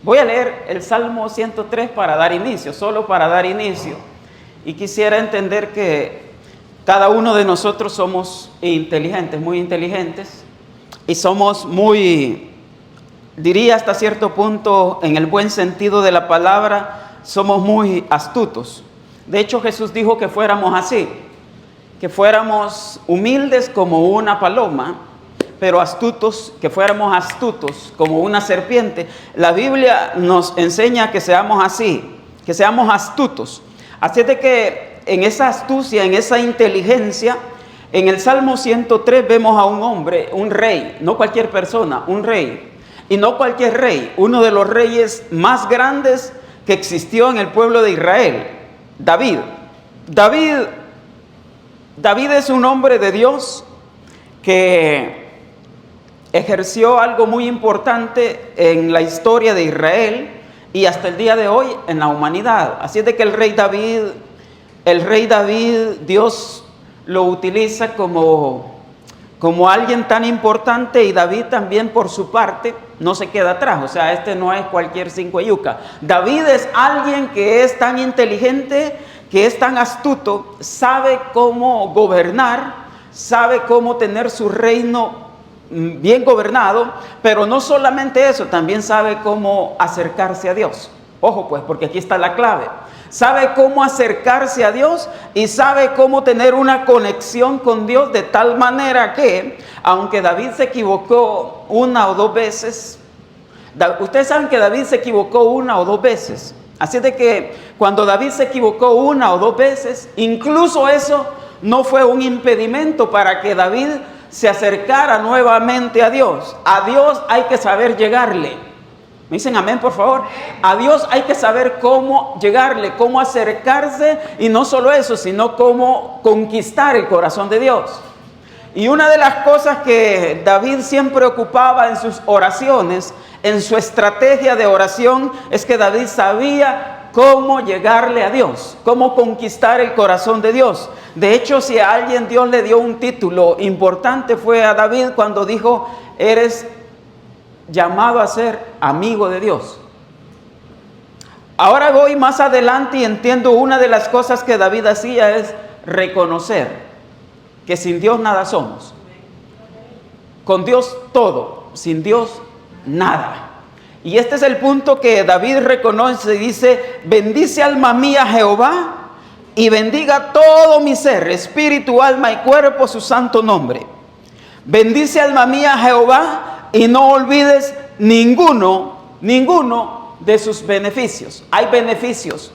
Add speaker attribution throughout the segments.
Speaker 1: Voy a leer el Salmo 103 para dar inicio, solo para dar inicio. Y quisiera entender que cada uno de nosotros somos inteligentes, muy inteligentes, y somos muy, diría hasta cierto punto, en el buen sentido de la palabra, somos muy astutos. De hecho, Jesús dijo que fuéramos así, que fuéramos humildes como una paloma, pero astutos, que fuéramos astutos como una serpiente. La Biblia nos enseña que seamos así, que seamos astutos. Así es de que en esa astucia, en esa inteligencia, en el Salmo 103 vemos a un hombre, un rey, no cualquier persona, un rey. Y no cualquier rey, uno de los reyes más grandes que existió en el pueblo de Israel, David. David es un hombre de Dios que ejerció algo muy importante en la historia de Israel y hasta el día de hoy en la humanidad. Así es de que el rey David, Dios lo utiliza como alguien tan importante, y David también por su parte no se queda atrás. O sea, no es cualquier cinco yuca. David es alguien que es tan inteligente, que es tan astuto, sabe cómo gobernar, sabe cómo tener su reino bien gobernado, pero no solamente eso, también sabe cómo acercarse a Dios. Ojo pues, porque aquí está la clave. Sabe cómo acercarse a Dios y sabe cómo tener una conexión con Dios, de tal manera que, aunque David se equivocó una o dos veces, ustedes saben que David se equivocó una o dos veces. Así es de que cuando David se equivocó una o dos veces, incluso eso no fue un impedimento para que David se acercara nuevamente a Dios. A Dios hay que saber llegarle. ¿Me dicen amén, por favor? A Dios hay que saber cómo llegarle, cómo acercarse, y no solo eso, sino cómo conquistar el corazón de Dios. Y una de las cosas que David siempre ocupaba en sus oraciones, en su estrategia de oración, es que David sabía cómo llegarle a Dios, cómo conquistar el corazón de Dios. De hecho, si a alguien Dios le dio un título importante, fue a David cuando dijo: eres llamado a ser amigo de Dios. Ahora voy más adelante y entiendo una de las cosas que David hacía es reconocer que sin Dios nada somos. Con Dios todo, sin Dios nada. Y este es el punto que David reconoce y dice: bendice alma mía Jehová, y bendiga todo mi ser, espíritu, alma y cuerpo, su santo nombre. Bendice alma mía Jehová, y no olvides ninguno de sus beneficios. Hay beneficios,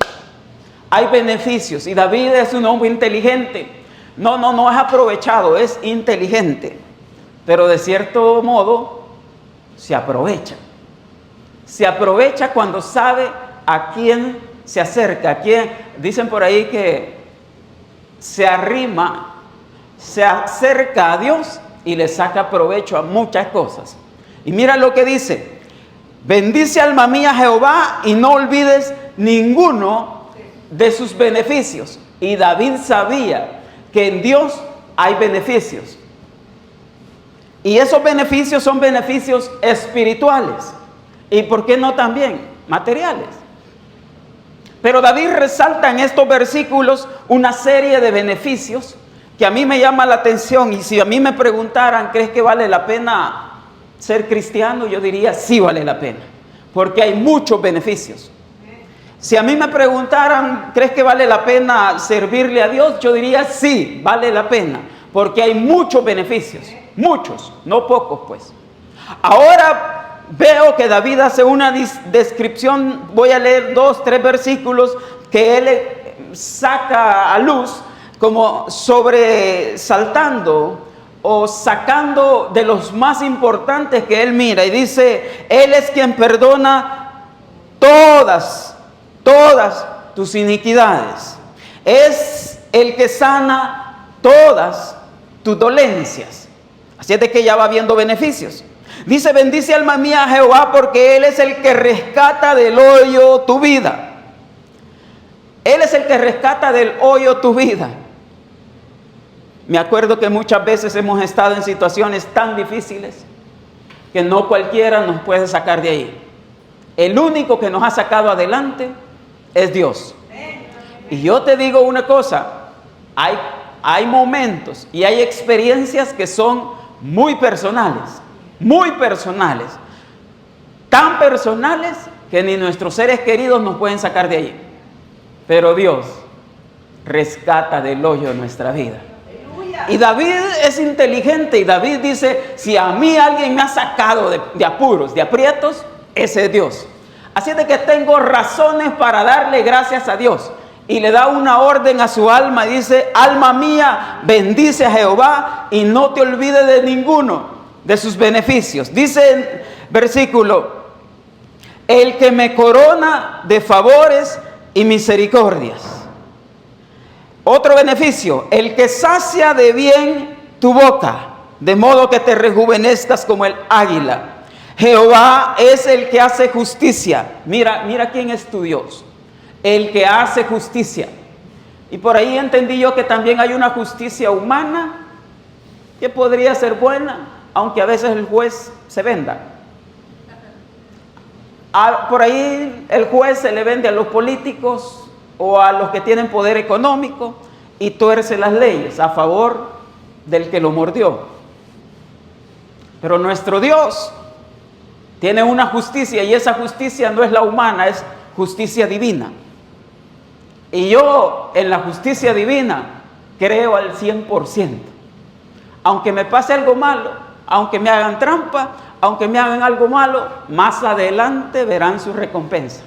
Speaker 1: y David es un hombre inteligente. No es aprovechado, es inteligente, pero de cierto modo se aprovecha cuando sabe a quién se acerca, a quién. Dicen por ahí que se arrima, se acerca a Dios y le saca provecho a muchas cosas. Y mira lo que dice: bendice alma mía Jehová, y no olvides ninguno de sus beneficios. Y David sabía que en Dios hay beneficios, y esos beneficios son beneficios espirituales, y por qué no también materiales. Pero David resalta en estos versículos una serie de beneficios que a mí me llama la atención. Y si a mí me preguntaran: ¿crees que vale la pena ser cristiano? Yo diría: sí vale la pena, porque hay muchos beneficios. Si a mí me preguntaran: ¿crees que vale la pena servirle a Dios? Yo diría: sí, vale la pena, porque hay muchos beneficios, muchos, no pocos pues. Ahora veo que David hace una descripción. Voy a leer 2, 3 versículos que él saca a luz, como sobresaltando o sacando de los más importantes que él mira, y dice: él es quien perdona todas tus iniquidades, es el que sana todas tus dolencias. Así es de que ya va viendo beneficios. Dice: bendice alma mía a Jehová, porque Él es el que rescata del hoyo tu vida. Él es el que rescata del hoyo tu vida. Me acuerdo que muchas veces hemos estado en situaciones tan difíciles que no cualquiera nos puede sacar de ahí. El único que nos ha sacado adelante es Dios. Y yo te digo una cosa, hay momentos y hay experiencias que son muy personales, tan personales que ni nuestros seres queridos nos pueden sacar de allí. Pero Dios rescata del hoyo nuestra vida. Y David es inteligente y David dice, si a mí alguien me ha sacado de apuros, de aprietos, ese es Dios. Así de que tengo razones para darle gracias a Dios. Y le da una orden a su alma y dice, alma mía, bendice a Jehová y no te olvides de ninguno de sus beneficios. Dice en versículo, el que me corona de favores y misericordias. Otro beneficio, el que sacia de bien tu boca, de modo que te rejuvenezcas como el águila. Jehová es el que hace justicia. Mira quién es tu Dios. El que hace justicia. Y por ahí entendí yo que también hay una justicia humana que podría ser buena, aunque a veces el juez se venda. Por ahí el juez se le vende a los políticos o a los que tienen poder económico y tuerce las leyes a favor del que lo mordió. Pero nuestro Dios tiene una justicia y esa justicia no es la humana, es justicia divina. Y yo en la justicia divina creo al 100%. Aunque me pase algo malo, aunque me hagan trampa, aunque me hagan algo malo, más adelante verán su recompensa.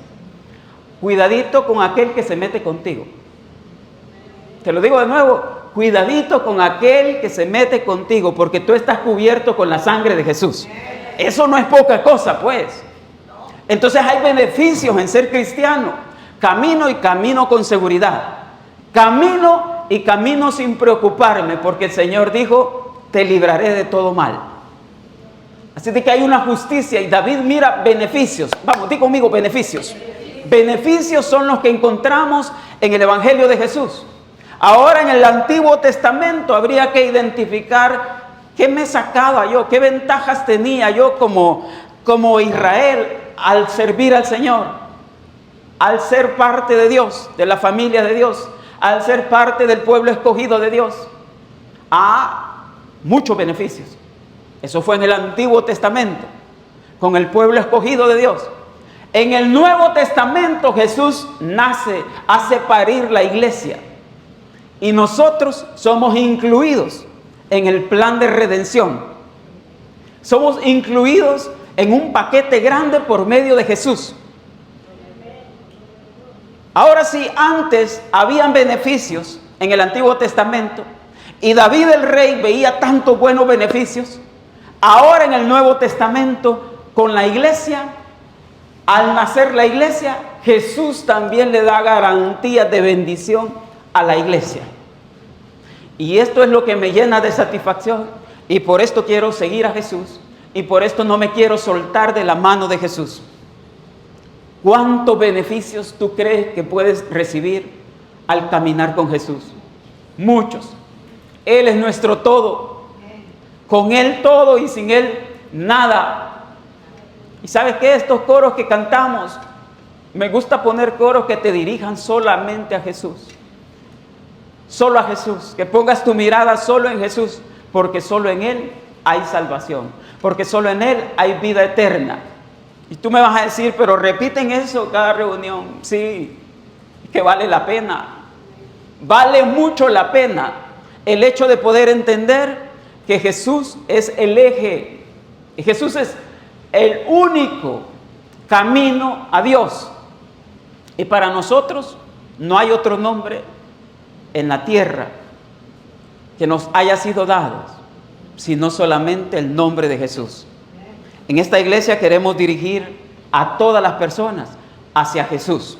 Speaker 1: Cuidadito con aquel que se mete contigo. Te lo digo de nuevo, cuidadito con aquel que se mete contigo, porque tú estás cubierto con la sangre de Jesús. Eso no es poca cosa, pues. Entonces hay beneficios en ser cristiano. Camino y camino con seguridad. Camino y camino sin preocuparme, porque el Señor dijo, te libraré de todo mal. Así de que hay una justicia y David mira beneficios. Vamos, di conmigo beneficios. Beneficios son los que encontramos en el Evangelio de Jesús. Ahora en el Antiguo Testamento habría que identificar qué me sacaba yo, qué ventajas tenía yo como Israel al servir al Señor. Al ser parte de Dios, de la familia de Dios, al ser parte del pueblo escogido de Dios, muchos beneficios. Eso fue en el Antiguo Testamento, con el pueblo escogido de Dios. En el Nuevo Testamento Jesús nace, hace parir la iglesia. Y nosotros somos incluidos en el plan de redención. Somos incluidos en un paquete grande por medio de Jesús. Ahora sí, antes habían beneficios en el Antiguo Testamento y David el rey veía tantos buenos beneficios. Ahora en el Nuevo Testamento, con la iglesia, al nacer la iglesia, Jesús también le da garantías de bendición a la iglesia. Y esto es lo que me llena de satisfacción y por esto quiero seguir a Jesús y por esto no me quiero soltar de la mano de Jesús. ¿Cuántos beneficios tú crees que puedes recibir al caminar con Jesús? Muchos. Él es nuestro todo. Con Él todo y sin Él nada. ¿Y sabes qué? Estos coros que cantamos, me gusta poner coros que te dirijan solamente a Jesús. Solo a Jesús. Que pongas tu mirada solo en Jesús, porque solo en Él hay salvación. Porque solo en Él hay vida eterna. Y tú me vas a decir, pero repiten eso cada reunión. Sí, que vale la pena. Vale mucho la pena el hecho de poder entender que Jesús es el eje. Y Jesús es el único camino a Dios. Y para nosotros no hay otro nombre en la tierra que nos haya sido dado, sino solamente el nombre de Jesús. En esta iglesia queremos dirigir a todas las personas hacia Jesús.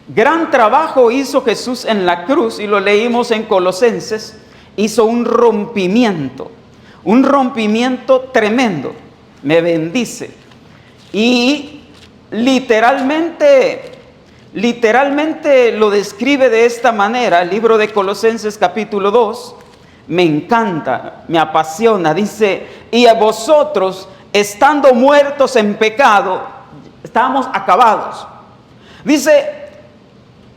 Speaker 1: Gran trabajo hizo Jesús en la cruz y lo leímos en Colosenses. Hizo un rompimiento tremendo. Me bendice. Y literalmente lo describe de esta manera. El libro de Colosenses capítulo 2 me encanta, me apasiona. Dice, y a vosotros, estando muertos en pecado, estábamos acabados. Dice,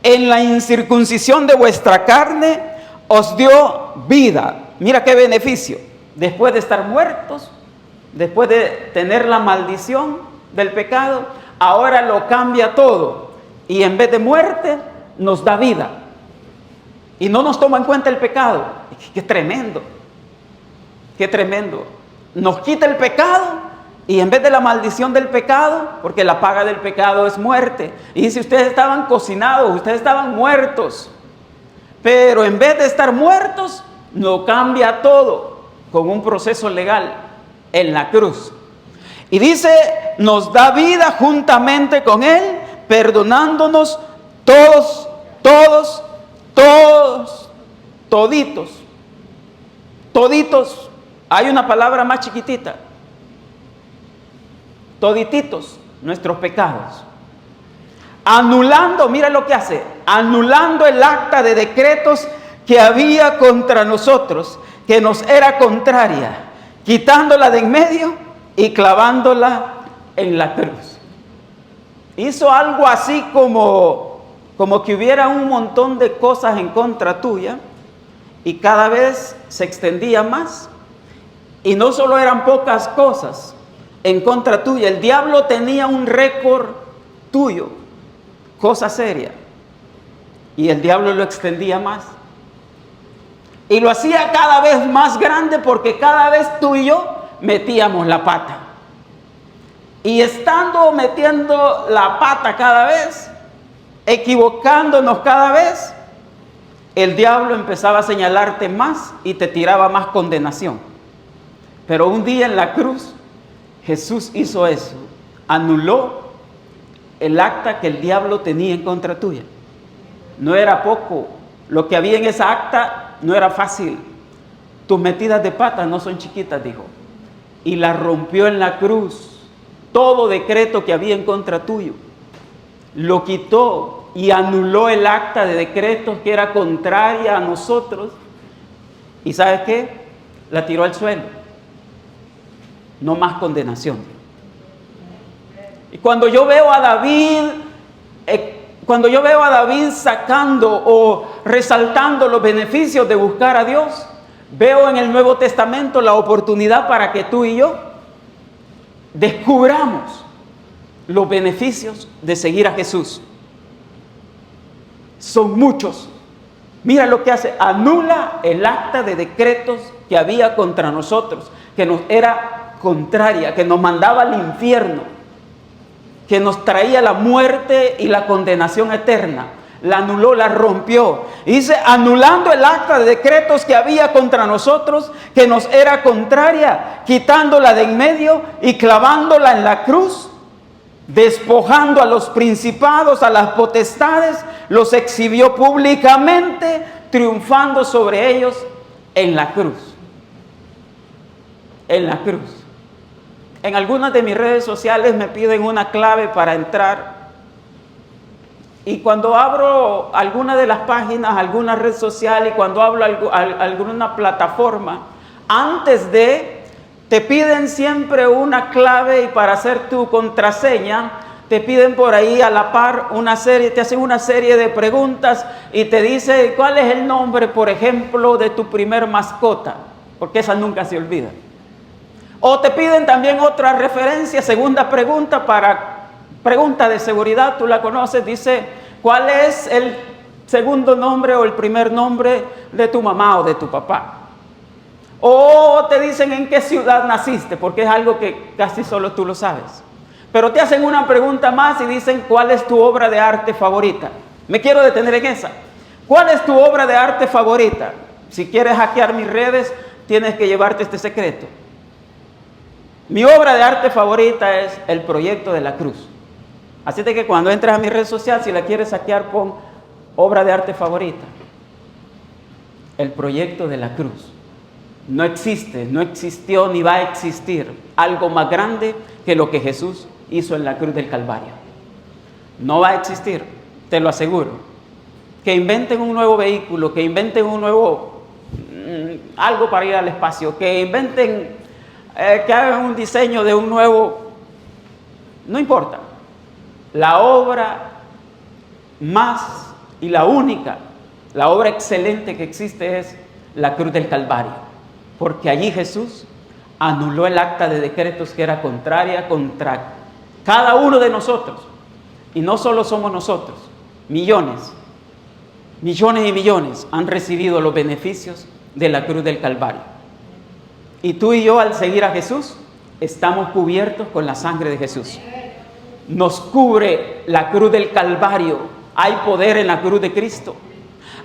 Speaker 1: en la incircuncisión de vuestra carne os dio vida. Mira qué beneficio. Después de estar muertos, después de tener la maldición del pecado, ahora lo cambia todo. Y en vez de muerte, nos da vida. Y no nos toma en cuenta el pecado. ¡Qué tremendo! ¡Qué tremendo! Nos quita el pecado y en vez de la maldición del pecado, porque la paga del pecado es muerte. Y dice, ustedes estaban cocinados, ustedes estaban muertos. Pero en vez de estar muertos, nos cambia todo con un proceso legal en la cruz. Y dice, nos da vida juntamente con Él, perdonándonos toditos. Hay una palabra más chiquitita. Todititos nuestros pecados. Anulando, mira lo que hace, anulando el acta de decretos que había contra nosotros, que nos era contraria, quitándola de en medio y clavándola en la cruz. Hizo algo así como que hubiera un montón de cosas en contra tuya y cada vez se extendía más. Y no solo eran pocas cosas en contra tuya, el diablo tenía un récord tuyo, cosa seria, y el diablo lo extendía más y lo hacía cada vez más grande, porque cada vez tú y yo metíamos la pata, y estando metiendo la pata cada vez, equivocándonos cada vez, el diablo empezaba a señalarte más y te tiraba más condenación. Pero un día en la cruz Jesús hizo eso, anuló el acta que el diablo tenía en contra tuya. No era poco, lo que había en esa acta no era fácil. Tus metidas de pata no son chiquitas, dijo. Y la rompió en la cruz. Todo decreto que había en contra tuyo, lo quitó y anuló el acta de decretos que era contraria a nosotros. ¿Y sabes qué? La tiró al suelo. No más condenación. Y cuando yo veo a David, sacando o resaltando los beneficios de buscar a Dios, veo en el Nuevo Testamento la oportunidad para que tú y yo descubramos los beneficios de seguir a Jesús. Son muchos. Mira lo que hace, anula el acta de decretos que había contra nosotros, que nos era contraria, que nos mandaba al infierno, que nos traía la muerte y la condenación eterna. La anuló, la rompió. Y dice, anulando el acta de decretos que había contra nosotros, que nos era contraria, quitándola de en medio y clavándola en la cruz, despojando a los principados, a las potestades, los exhibió públicamente, triunfando sobre ellos en la cruz. En la cruz. En algunas de mis redes sociales me piden una clave para entrar. Y cuando abro alguna de las páginas, alguna red social, y cuando hablo alguna plataforma, antes de, te piden siempre una clave, y para hacer tu contraseña, te piden por ahí a la par te hacen una serie de preguntas y te dice cuál es el nombre, por ejemplo, de tu primer mascota, porque esa nunca se olvida. O te piden también otra referencia, segunda pregunta, pregunta de seguridad, tú la conoces, dice, ¿cuál es el segundo nombre o el primer nombre de tu mamá o de tu papá? O te dicen en qué ciudad naciste, porque es algo que casi solo tú lo sabes. Pero te hacen una pregunta más y dicen, ¿cuál es tu obra de arte favorita? Me quiero detener en esa. ¿Cuál es tu obra de arte favorita? Si quieres hackear mis redes, tienes que llevarte este secreto. Mi obra de arte favorita es El Proyecto de la Cruz. Así de que cuando entres a mi red social, si la quieres hackear, pon obra de arte favorita. El Proyecto de la Cruz. No existe, no existió ni va a existir algo más grande que lo que Jesús hizo en la cruz del Calvario. No va a existir, te lo aseguro. Que inventen un nuevo vehículo, que inventen un nuevo algo para ir al espacio, que inventen, que hagan un diseño de un nuevo, no importa. la obra más y la única, la obra excelente que existe es la cruz del Calvario, porque allí Jesús anuló el acta de decretos que era contraria contra cada uno de nosotros. Y no solo somos nosotros, millones y millones han recibido los beneficios de la cruz del Calvario. Y tú y yo, al seguir a Jesús, estamos cubiertos con la sangre de Jesús. Nos cubre la cruz del Calvario. Hay poder en la cruz de Cristo.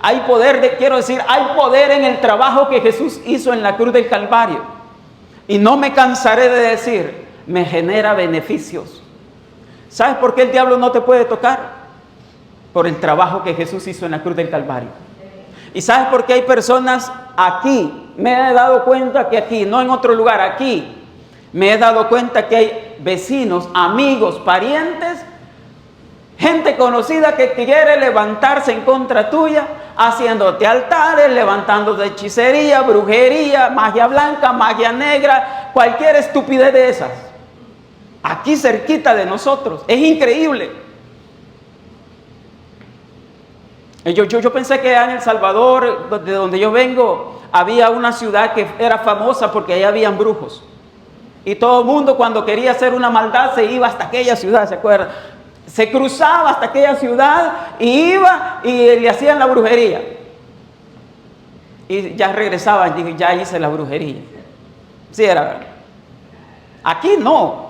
Speaker 1: Hay poder, hay poder en el trabajo que Jesús hizo en la cruz del Calvario. Y no me cansaré de decir, me genera beneficios. ¿Sabes por qué el diablo no te puede tocar? Por el trabajo que Jesús hizo en la cruz del Calvario. ¿Y sabes por qué hay personas aquí? Me he dado cuenta que aquí, no en otro lugar, aquí, me he dado cuenta que hay vecinos, amigos, parientes, gente conocida que quiere levantarse en contra tuya, haciéndote altares, levantándote hechicería, brujería, magia blanca, magia negra, cualquier estupidez de esas. Aquí cerquita de nosotros. Es increíble. Yo pensé que en El Salvador, de donde yo vengo, había una ciudad que era famosa porque allá habían brujos. Y todo el mundo cuando quería hacer una maldad se iba hasta aquella ciudad, ¿se acuerdan? Se cruzaba hasta aquella ciudad y iba y le hacían la brujería. Y ya regresaban y dije, ya hice la brujería. Sí, era verdad. Aquí no.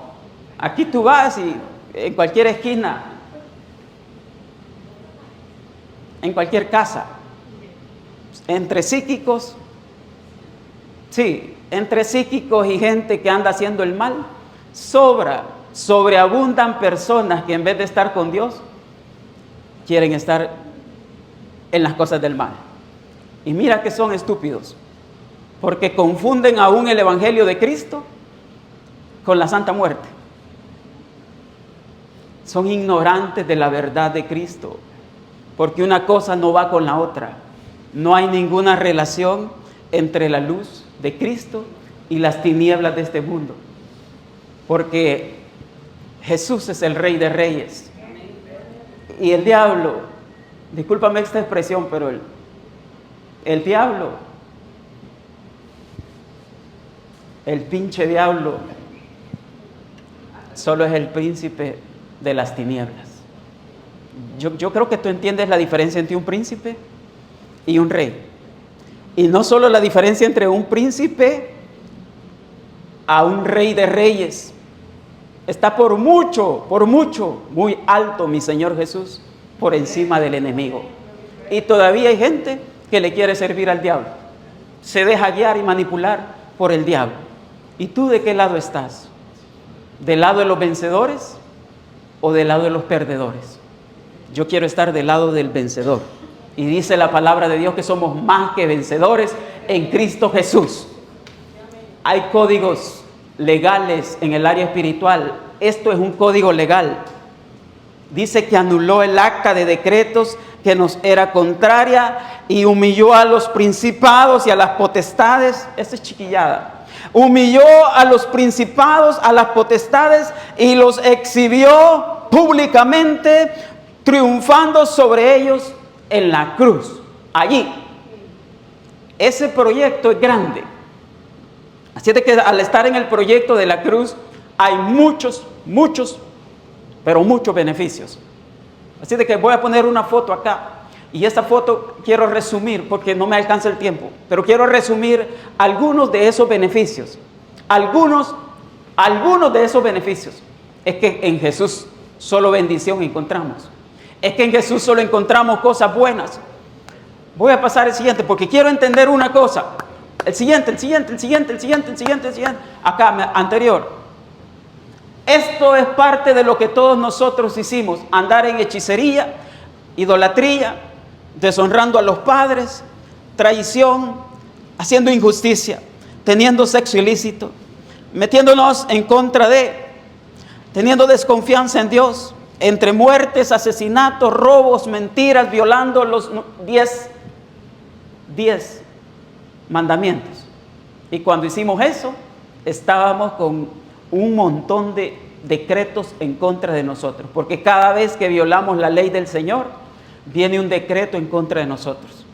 Speaker 1: Aquí tú vas y en cualquier esquina, en cualquier casa, entre psíquicos, sí, entre psíquicos y gente que anda haciendo el mal, sobreabundan personas que en vez de estar con Dios, quieren estar en las cosas del mal. Y mira que son estúpidos, porque confunden aún el Evangelio de Cristo con la Santa Muerte. Son ignorantes de la verdad de Cristo, porque una cosa no va con la otra. No hay ninguna relación entre la luz de Cristo y las tinieblas de este mundo, porque Jesús es el Rey de Reyes. Y el diablo, discúlpame esta expresión, pero el diablo, el pinche diablo, solo es el príncipe de las tinieblas. Yo creo que tú entiendes la diferencia entre un príncipe y un rey. Y no solo la diferencia entre un príncipe a un rey de reyes. Está por mucho, muy alto mi Señor Jesús, por encima del enemigo. Y todavía hay gente que le quiere servir al diablo. Se deja guiar y manipular por el diablo. ¿Y tú de qué lado estás? ¿Del lado de los vencedores o del lado de los perdedores? Yo quiero estar del lado del vencedor. Y dice la palabra de Dios que somos más que vencedores en Cristo Jesús. Hay códigos legales en el área espiritual. Esto es un código legal. Dice que anuló el acta de decretos que nos era contraria y humilló a los principados y a las potestades. Esa es chiquillada. Humilló a los principados, a las potestades y los exhibió públicamente, triunfando sobre ellos en la cruz. Allí. Ese proyecto es grande. Así es de que al estar en el proyecto de la cruz hay muchos beneficios. Así de que voy a poner una foto acá. Y esta foto quiero resumir porque no me alcanza el tiempo. Pero quiero resumir algunos de esos beneficios. Algunos de esos beneficios. Es que en Jesús solo bendición encontramos. Es que en Jesús solo encontramos cosas buenas. Voy a pasar al siguiente porque quiero entender una cosa. El siguiente. Acá, anterior. Esto es parte de lo que todos nosotros hicimos. Andar en hechicería, idolatría, deshonrando a los padres, traición, haciendo injusticia, teniendo sexo ilícito, metiéndonos en contra teniendo desconfianza en Dios, entre muertes, asesinatos, robos, mentiras, violando los 10 mandamientos. Y cuando hicimos eso, estábamos con un montón de decretos en contra de nosotros, porque cada vez que violamos la ley del Señor, viene un decreto en contra de nosotros.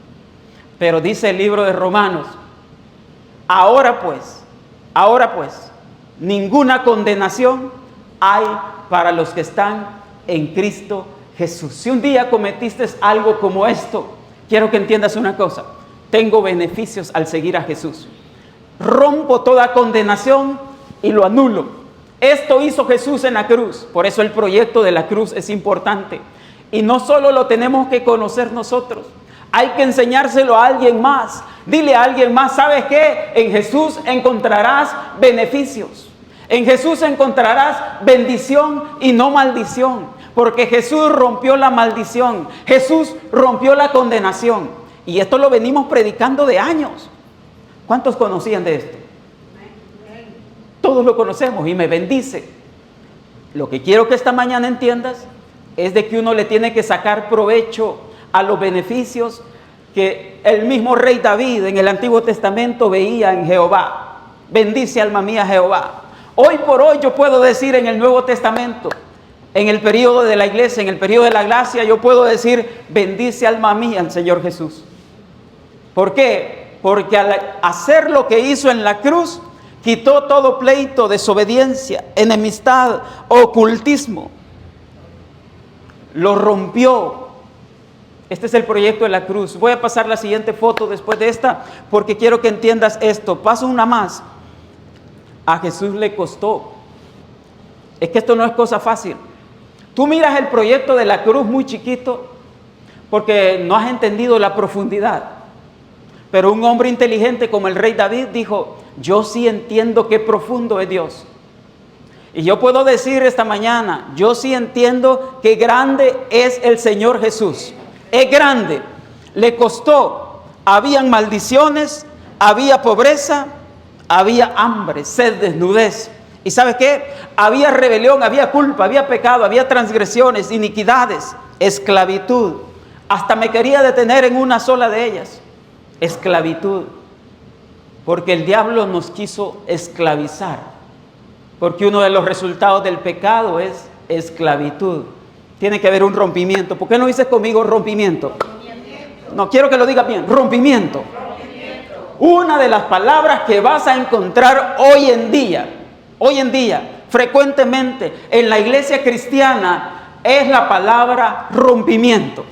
Speaker 1: Pero dice el libro de Romanos, ahora pues, ninguna condenación hay para los que están en Cristo Jesús. Si un día cometiste algo como esto, quiero que entiendas una cosa: tengo beneficios al seguir a Jesús. Rompo toda condenación y lo anulo. Esto hizo Jesús en la cruz. Por eso el proyecto de la cruz es importante. Y no solo lo tenemos que conocer nosotros, hay que enseñárselo a alguien más. Dile a alguien más: ¿sabes qué? En Jesús encontrarás beneficios. En Jesús encontrarás bendición y no maldición. Porque Jesús rompió la maldición. Jesús rompió la condenación. Y esto lo venimos predicando de años. ¿Cuántos conocían de esto? Todos lo conocemos y me bendice. Lo que quiero que esta mañana entiendas es de que uno le tiene que sacar provecho a los beneficios que el mismo rey David en el Antiguo Testamento veía en Jehová. Bendice, alma mía, Jehová. Hoy por hoy yo puedo decir en el Nuevo Testamento, en el periodo de la iglesia, en el periodo de la gracia, yo puedo decir: bendice, alma mía, al Señor Jesús. ¿Por qué? Porque al hacer lo que hizo en la cruz, quitó todo pleito, desobediencia, enemistad, ocultismo. Lo rompió. Este es el proyecto de la cruz. Voy a pasar la siguiente foto después de esta, porque quiero que entiendas esto. Paso una más. A Jesús le costó. Es que esto no es cosa fácil. Tú miras el proyecto de la cruz muy chiquito, porque no has entendido la profundidad. Pero un hombre inteligente como el rey David dijo: yo sí entiendo qué profundo es Dios. Y yo puedo decir esta mañana: yo sí entiendo qué grande es el Señor Jesús. Es grande. Le costó. Habían maldiciones, había pobreza, había hambre, sed, desnudez. ¿Y sabe qué? Había rebelión, había culpa, había pecado, había transgresiones, iniquidades, esclavitud. Hasta me quería detener en una sola de ellas: esclavitud. Porque el diablo nos quiso esclavizar. Porque uno de los resultados del pecado es esclavitud. Tiene que haber un rompimiento. ¿Por qué no dices conmigo rompimiento? No, quiero que lo digas bien. Rompimiento. Una de las palabras que vas a encontrar hoy en día, frecuentemente en la iglesia cristiana, es la palabra rompimiento.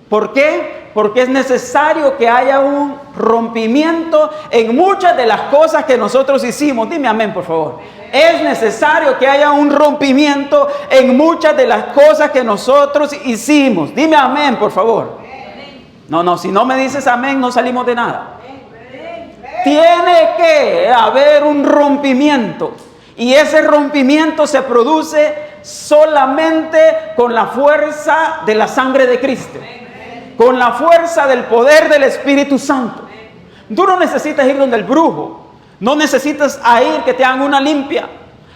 Speaker 1: ¿Por qué? Porque es necesario que haya un rompimiento en muchas de las cosas que nosotros hicimos. Dime amén, por favor. Es necesario que haya un rompimiento en muchas de las cosas que nosotros hicimos. Dime amén, por favor. No, si no me dices amén, no salimos de nada. Tiene que haber un rompimiento. Y ese rompimiento se produce solamente con la fuerza de la sangre de Cristo. Con la fuerza del poder del Espíritu Santo. Tú no necesitas ir donde el brujo. No necesitas ir que te hagan una limpia.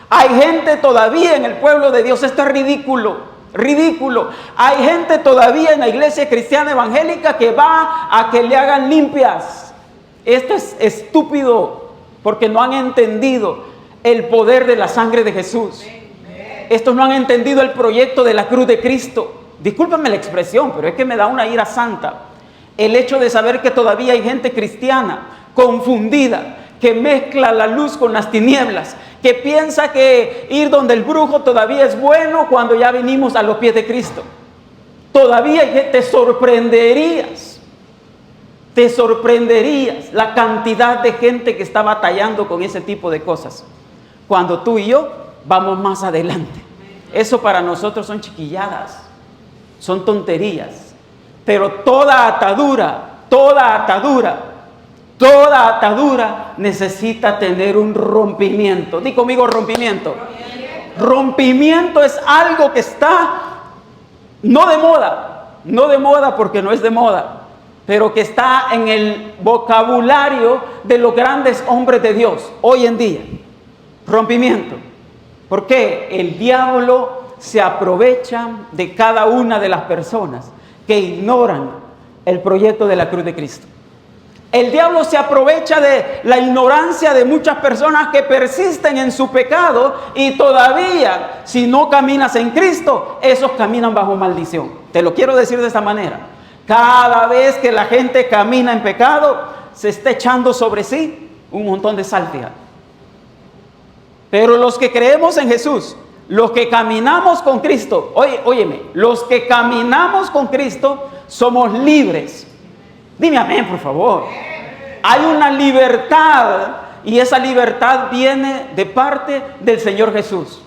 Speaker 1: Hay gente todavía en el pueblo de Dios. Esto es ridículo. Hay gente todavía en la iglesia cristiana evangélica que va a que le hagan limpias. Esto es estúpido, porque no han entendido el poder de la sangre de Jesús. Estos no han entendido el proyecto de la cruz de Cristo. Discúlpenme la expresión, pero es que me da una ira santa el hecho de saber que todavía hay gente cristiana confundida, que mezcla la luz con las tinieblas, que piensa que ir donde el brujo todavía es bueno cuando ya venimos a los pies de Cristo. Todavía te sorprenderías la cantidad de gente que está batallando con ese tipo de cosas, cuando tú y yo vamos más adelante. Eso para nosotros son chiquilladas, son tonterías, pero toda atadura necesita tener un rompimiento. Di conmigo rompimiento. Rompimiento es algo que está no de moda porque no es de moda, pero que está en el vocabulario de los grandes hombres de Dios hoy en día. Rompimiento. ¿Por qué? El diablo se aprovecha de cada una de las personas que ignoran el proyecto de la cruz de Cristo. El diablo se aprovecha de la ignorancia de muchas personas que persisten en su pecado y todavía, si no caminas en Cristo, esos caminan bajo maldición. Te lo quiero decir de esta manera. Cada vez que la gente camina en pecado, se está echando sobre sí un montón de sal, fíjate. Pero los que creemos en Jesús, los que caminamos con Cristo, óyeme, los que caminamos con Cristo somos libres. Dime amén, por favor. Hay una libertad y esa libertad viene de parte del Señor Jesús.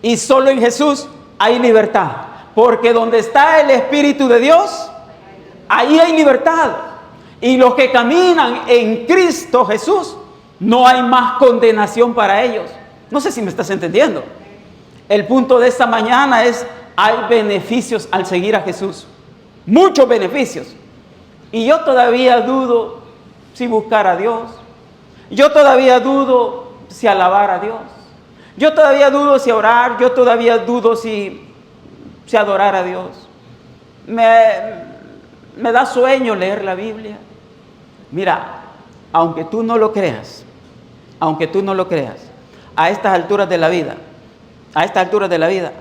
Speaker 1: Y solo en Jesús hay libertad. Porque donde está el Espíritu de Dios, ahí hay libertad. Y los que caminan en Cristo Jesús, no hay más condenación para ellos. No sé si me estás entendiendo. El punto de esta mañana es, hay beneficios al seguir a Jesús. Muchos beneficios. Y yo todavía dudo si buscar a Dios. Yo todavía dudo si alabar a Dios. Yo todavía dudo si orar. Yo todavía dudo si adorar a Dios. Me da sueño leer la Biblia. Mira, aunque tú no lo creas, a estas alturas de la vida,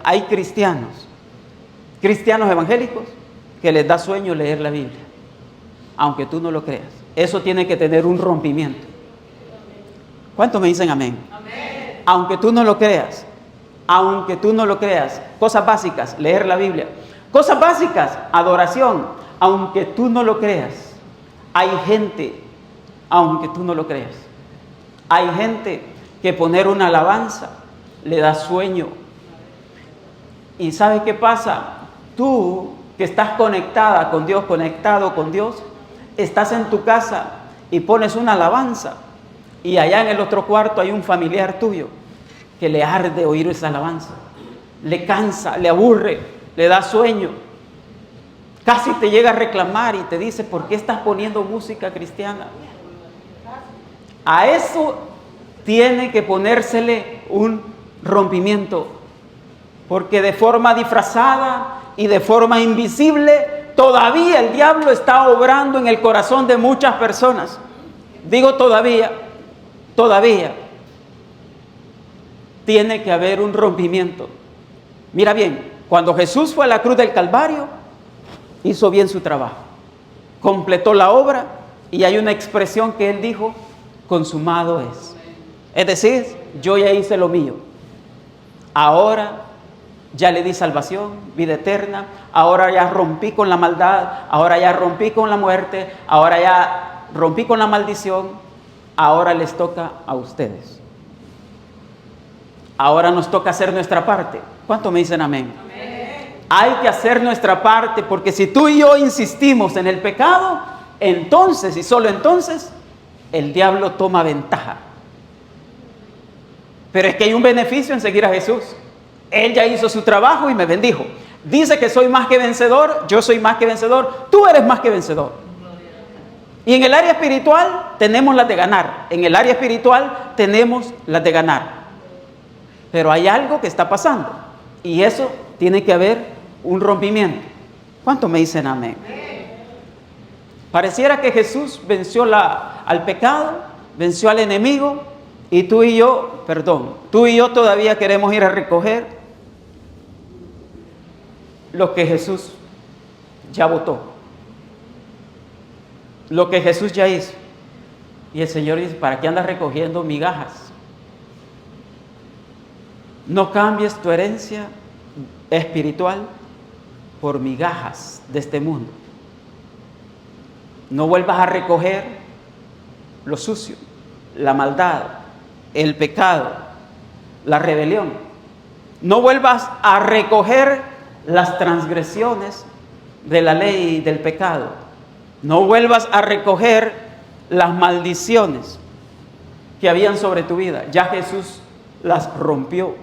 Speaker 1: hay cristianos evangélicos que les da sueño leer la Biblia. Aunque tú no lo creas. Eso tiene que tener un rompimiento. ¿Cuántos me dicen amén? Amén. Aunque tú no lo creas. Cosas básicas, leer la Biblia. Cosas básicas, adoración. Aunque tú no lo creas. Hay gente, aunque tú no lo creas. Hay gente que poner una alabanza le da sueño. ¿Y sabes qué pasa? Tú que estás conectada con Dios, conectado con Dios, estás en tu casa y pones una alabanza y allá en el otro cuarto hay un familiar tuyo que le arde oír esa alabanza, le cansa, le aburre, le da sueño, casi te llega a reclamar y te dice, ¿por qué estás poniendo música cristiana? A eso tiene que ponérsele un rompimiento, porque de forma disfrazada y de forma invisible todavía el diablo está obrando en el corazón de muchas personas. Digo todavía. Tiene que haber un rompimiento. Mira bien, cuando Jesús fue a la cruz del Calvario, hizo bien su trabajo. Completó la obra y hay una expresión que él dijo, consumado es. Es decir, yo ya hice lo mío. Ahora ya le di salvación, vida eterna. Ahora ya rompí con la maldad. Ahora ya rompí con la muerte. Ahora ya rompí con la maldición. Ahora les toca a ustedes. Ahora nos toca hacer nuestra parte. ¿Cuántos me dicen amén? Amén. Hay que hacer nuestra parte, porque si tú y yo insistimos en el pecado, entonces y solo entonces el diablo toma ventaja. Pero es que hay un beneficio en seguir a Jesús. Él ya hizo su trabajo y me bendijo. Dice que soy más que vencedor, yo soy más que vencedor, tú eres más que vencedor. Y en el área espiritual tenemos las de ganar. Pero hay algo que está pasando. Y eso tiene que haber un rompimiento. ¿Cuántos me dicen amén? Pareciera que Jesús venció al pecado, venció al enemigo. Y tú y yo todavía queremos ir a recoger lo que Jesús ya votó, lo que Jesús ya hizo. Y el Señor dice, ¿para qué andas recogiendo migajas? No cambies tu herencia espiritual por migajas de este mundo. No vuelvas a recoger lo sucio, la maldad, el pecado, la rebelión. No vuelvas a recoger las transgresiones de la ley y del pecado. No vuelvas a recoger las maldiciones que habían sobre tu vida. Ya Jesús las rompió.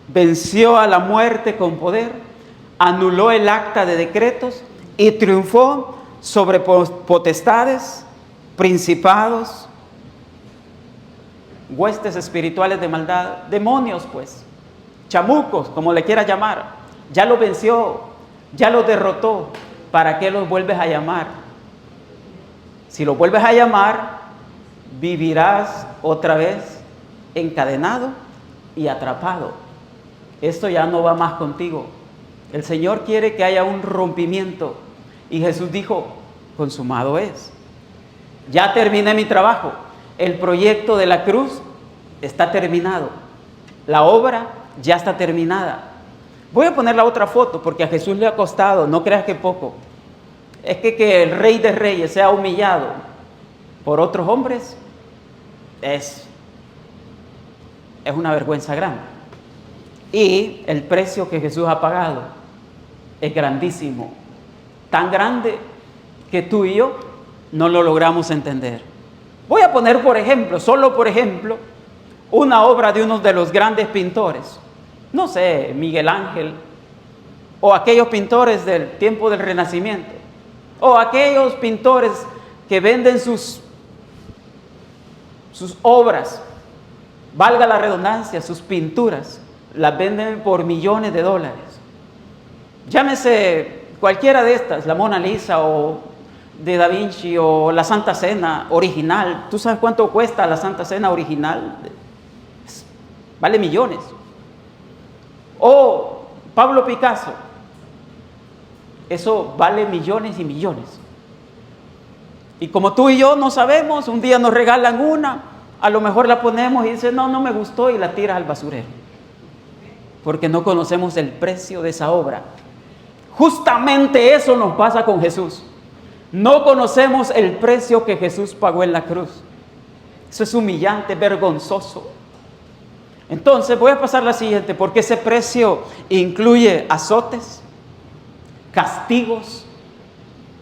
Speaker 1: Venció a la muerte con poder, anuló el acta de decretos y triunfó sobre potestades, principados, huestes espirituales de maldad, demonios pues, chamucos, como le quieras llamar. Ya lo venció, ya lo derrotó. ¿Para qué los vuelves a llamar? Si lo vuelves a llamar, vivirás otra vez encadenado y atrapado. Esto ya no va más contigo. El Señor quiere que haya un rompimiento. Y Jesús dijo, consumado es. Ya terminé mi trabajo. El proyecto de la cruz está terminado. La obra ya está terminada. Voy a poner la otra foto porque a Jesús le ha costado, no creas que poco. Es que el Rey de Reyes sea humillado por otros hombres es una vergüenza grande. Y el precio que Jesús ha pagado es grandísimo. Tan grande que tú y yo no lo logramos entender. Voy a poner por ejemplo, solo por ejemplo, una obra de uno de los grandes pintores. No sé, Miguel Ángel, o aquellos pintores del tiempo del Renacimiento, o aquellos pintores que venden sus obras, valga la redundancia, sus pinturas, las venden por millones de dólares. Llámese cualquiera de estas, la Mona Lisa o de Da Vinci o la Santa Cena original. ¿Tú sabes cuánto cuesta la Santa Cena original? Vale millones. O Pablo Picasso, eso vale millones y millones. Y como tú y yo no sabemos, un día nos regalan una, a lo mejor la ponemos y dice, no me gustó, y la tiras al basurero. Porque no conocemos el precio de esa obra. Justamente eso nos pasa con Jesús. No conocemos el precio que Jesús pagó en la cruz. Eso es humillante, vergonzoso. Entonces voy a pasar a la siguiente, porque ese precio incluye azotes, castigos.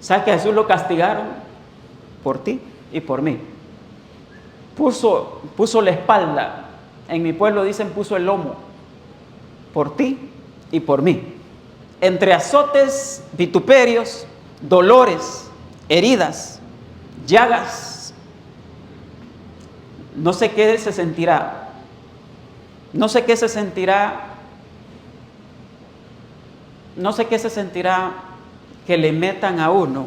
Speaker 1: ¿Sabes que a Jesús lo castigaron? Por ti y por mí. Puso la espalda. En mi pueblo dicen puso el lomo. Por ti y por mí. Entre azotes, vituperios, dolores, heridas, llagas. No sé qué se sentirá. No sé qué se sentirá. No sé qué se sentirá que le metan a uno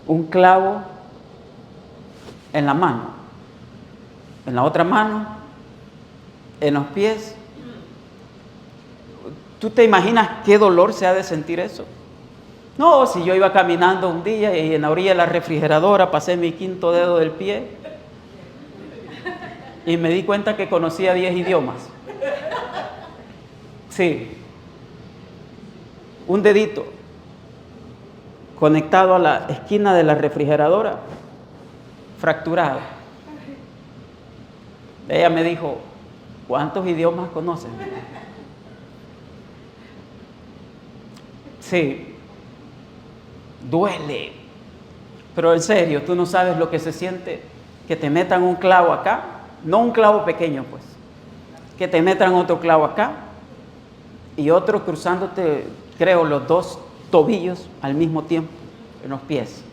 Speaker 1: un clavo en la mano, en la otra mano, en los pies. ¿Tú te imaginas qué dolor se ha de sentir eso? No, si yo iba caminando un día y en la orilla de la refrigeradora pasé mi quinto dedo del pie y me di cuenta que conocía 10 idiomas. Sí. Un dedito conectado a la esquina de la refrigeradora, fracturado. Ella me dijo, ¿cuántos idiomas conocen? Sí, duele, pero en serio, tú no sabes lo que se siente que te metan un clavo acá, no un clavo pequeño pues, que te metan otro clavo acá y otro cruzándote, creo, los dos tobillos al mismo tiempo en los pies.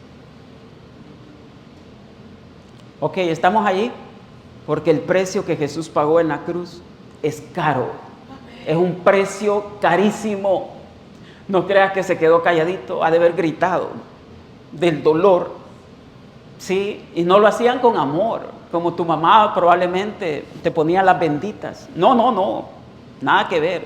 Speaker 1: Ok, estamos allí porque el precio que Jesús pagó en la cruz es caro, es un precio carísimo. No creas que se quedó calladito, ha de haber gritado del dolor, ¿sí? Y no lo hacían con amor, como tu mamá probablemente te ponía las benditas. No, nada que ver.